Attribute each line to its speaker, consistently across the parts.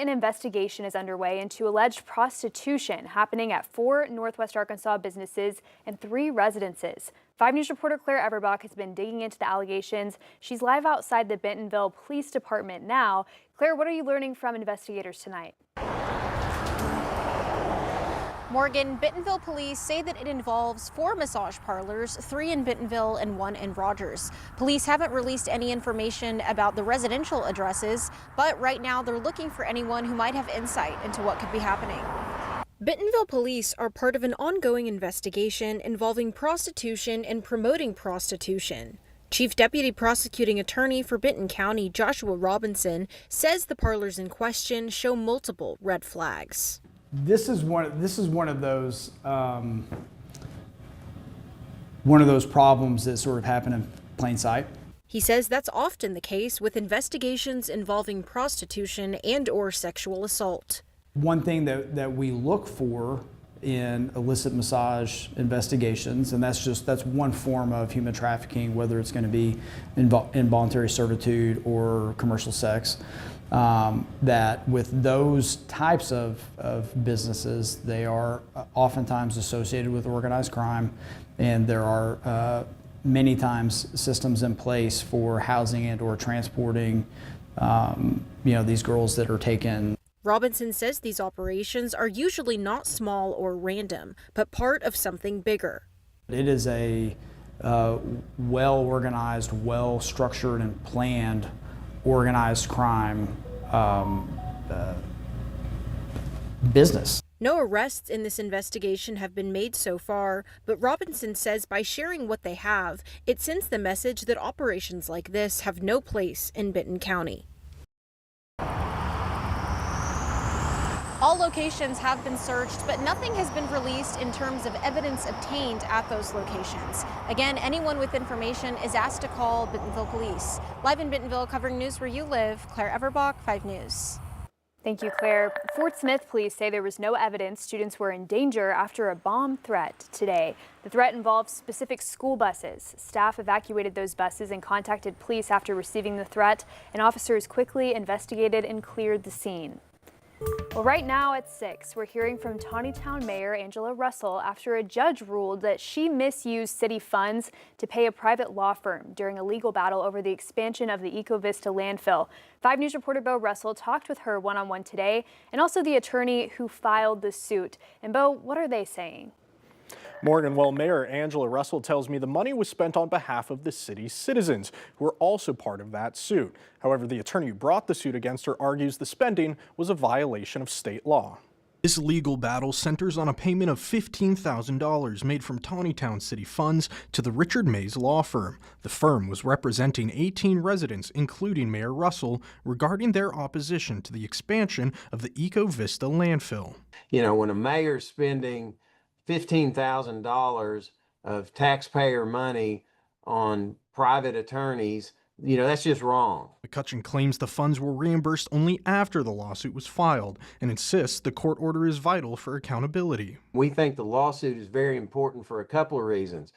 Speaker 1: an investigation is underway into alleged prostitution happening at 4 Northwest Arkansas businesses and 3 residences. 5 News reporter Claire Everbach has been digging into the allegations. She's live outside the Bentonville Police Department now. Claire, what are you learning from investigators tonight?
Speaker 2: Morgan, Bentonville police say that it involves 4 massage parlors, 3 in Bentonville and 1 in Rogers. Police haven't released any information about the residential addresses, but right now they're looking for anyone who might have insight into what could be happening. Bentonville police are part of an ongoing investigation involving prostitution and promoting prostitution. Chief Deputy Prosecuting Attorney for Benton County, Joshua Robinson, says the parlors in question show multiple red flags.
Speaker 3: This is one of those problems that sort of happen in plain sight.
Speaker 2: He says that's often the case with investigations involving prostitution and/or sexual assault.
Speaker 3: One thing that we look for in illicit massage investigations, and that's one form of human trafficking, whether it's going to be involuntary servitude or commercial sex. That with those types of businesses, they are oftentimes associated with organized crime, and there are many times systems in place for housing and or transporting these girls that are taken.
Speaker 2: Robinson says these operations are usually not small or random, but part of something bigger.
Speaker 3: It is a well-organized, well-structured and planned organized crime business.
Speaker 2: No arrests in this investigation have been made so far, but Robinson says by sharing what they have, it sends the message that operations like this have no place in Benton County. All locations have been searched, but nothing has been released in terms of evidence obtained at those locations. Again, anyone with information is asked to call Bentonville Police. Live in Bentonville, covering news where you live, Claire Everbach, 5 News.
Speaker 1: Thank you, Claire. Fort Smith police say there was no evidence students were in danger after a bomb threat today. The threat involved specific school buses. Staff evacuated those buses and contacted police after receiving the threat, and officers quickly investigated and cleared the scene. Well, right now at 6, we're hearing from Tawnytown Mayor Angela Russell after a judge ruled that she misused city funds to pay a private law firm during a legal battle over the expansion of the Ecovista landfill. 5 News reporter Bo Russell talked with her one-on-one today, and also the attorney who filed the suit. And Bo, what are they saying?
Speaker 4: Morgan, well, Mayor Angela Russell tells me the money was spent on behalf of the city's citizens, who are also part of that suit. However, the attorney who brought the suit against her argues the spending was a violation of state law. This legal battle centers on a payment of $15,000 made from Tawnytown city funds to the Richard Mays law firm. The firm was representing 18 residents, including Mayor Russell, regarding their opposition to the expansion of the Ecovista landfill.
Speaker 5: You know, when a mayor's spending $15,000 of taxpayer money on private attorneys, that's just wrong.
Speaker 4: McCutcheon claims the funds were reimbursed only after the lawsuit was filed and insists the court order is vital for accountability.
Speaker 5: We think the lawsuit is very important for a couple of reasons.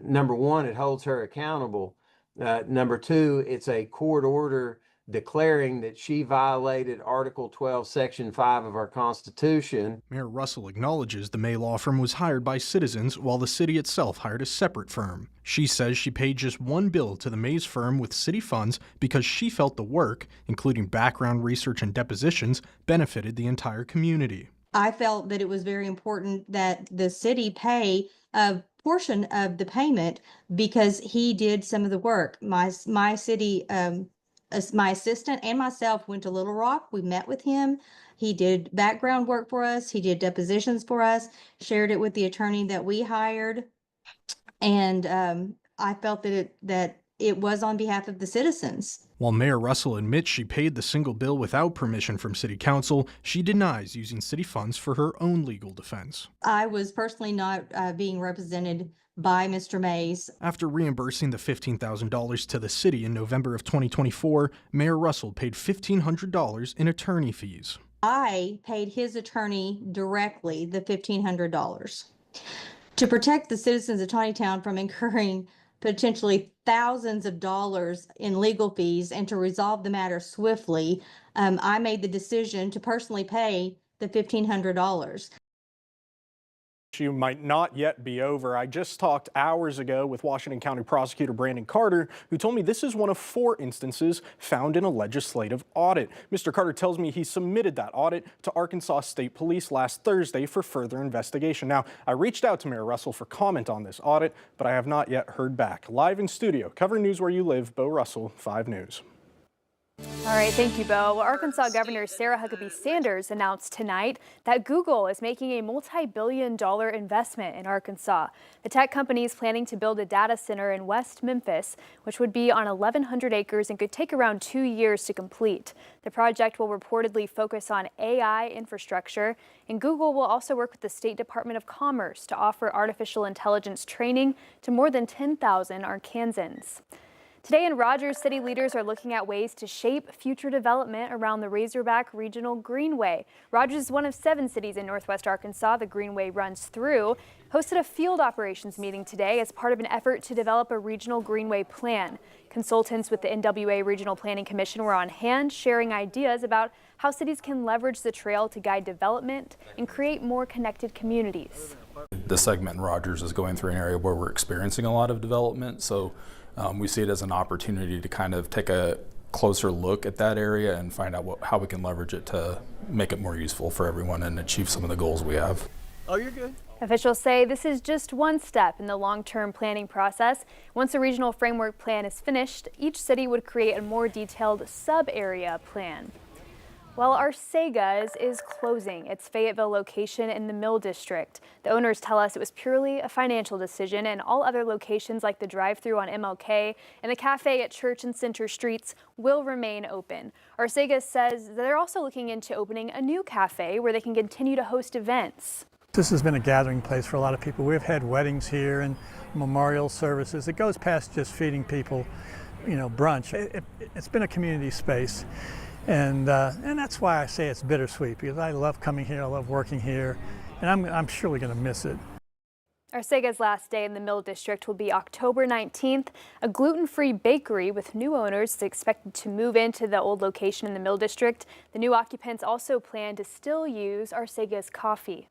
Speaker 5: Number one, it holds her accountable. Number two, it's a court order declaring that she violated Article 12, Section 5 of our Constitution.
Speaker 4: Mayor Russell acknowledges the May law firm was hired by citizens while the city itself hired a separate firm. She says she paid just one bill to the Mays firm with city funds because she felt the work, including background research and depositions, benefited the entire community.
Speaker 6: I felt that it was very important that the city pay a portion of the payment because he did some of the work. My city my assistant and myself went to Little Rock. We met with him. He did background work for us. He did depositions for us, shared it with the attorney that we hired. And I felt that it was on behalf of the citizens.
Speaker 4: While Mayor Russell admits she paid the single bill without permission from City Council, she denies using city funds for her own legal defense.
Speaker 6: I was personally not being represented by Mr. Mays.
Speaker 4: After reimbursing the $15,000 to the city in November of 2024, Mayor Russell paid $1,500 in attorney fees.
Speaker 6: I paid his attorney directly the $1,500 to protect the citizens of Tawnytown from incurring potentially thousands of dollars in legal fees and to resolve the matter swiftly. I made the decision to personally pay the $1,500.
Speaker 4: Issue might not yet be over. I just talked hours ago with Washington County Prosecutor Brandon Carter, who told me this is one of 4 instances found in a legislative audit. Mr. Carter tells me he submitted that audit to Arkansas State Police last Thursday for further investigation. Now, I reached out to Mayor Russell for comment on this audit, but I have not yet heard back. Live in studio, covering news where you live, Bo Russell, 5 News.
Speaker 1: All right, thank you, Bo. Well, Arkansas Governor Sarah Huckabee Sanders announced tonight that Google is making a multi-billion-dollar investment in Arkansas. The tech company is planning to build a data center in West Memphis, which would be on 1,100 acres and could take around 2 years to complete. The project will reportedly focus on AI infrastructure, and Google will also work with the State Department of Commerce to offer artificial intelligence training to more than 10,000 Arkansans. Today in Rogers, city leaders are looking at ways to shape future development around the Razorback Regional Greenway. Rogers is one of 7 cities in northwest Arkansas the Greenway runs through. Hosted a field operations meeting today as part of an effort to develop a regional Greenway plan. Consultants with the NWA Regional Planning Commission were on hand, sharing ideas about how cities can leverage the trail to guide development and create more connected communities.
Speaker 7: The segment in Rogers is going through an area where we're experiencing a lot of development, so we see it as an opportunity to kind of take a closer look at that area and find out how we can leverage it to make it more useful for everyone and achieve some of the goals we have.
Speaker 8: Oh, you're good.
Speaker 1: Officials say this is just one step in the long-term planning process. Once the regional framework plan is finished, each city would create a more detailed sub-area plan. Well, Arcega's is closing its Fayetteville location in the Mill District. The owners tell us it was purely a financial decision, and all other locations like the drive-thru on MLK and the cafe at Church and Center Streets will remain open. Arcega's says they're also looking into opening a new cafe where they can continue to host events.
Speaker 9: This has been a gathering place for a lot of people. We've had weddings here and memorial services. It goes past just feeding people, brunch. It's been a community space. And that's why I say it's bittersweet, because I love coming here, I love working here, and I'm surely going to miss it.
Speaker 1: Arcega's last day in the Mill District will be October 19th. A gluten-free bakery with new owners is expected to move into the old location in the Mill District. The new occupants also plan to still use Arcega's coffee.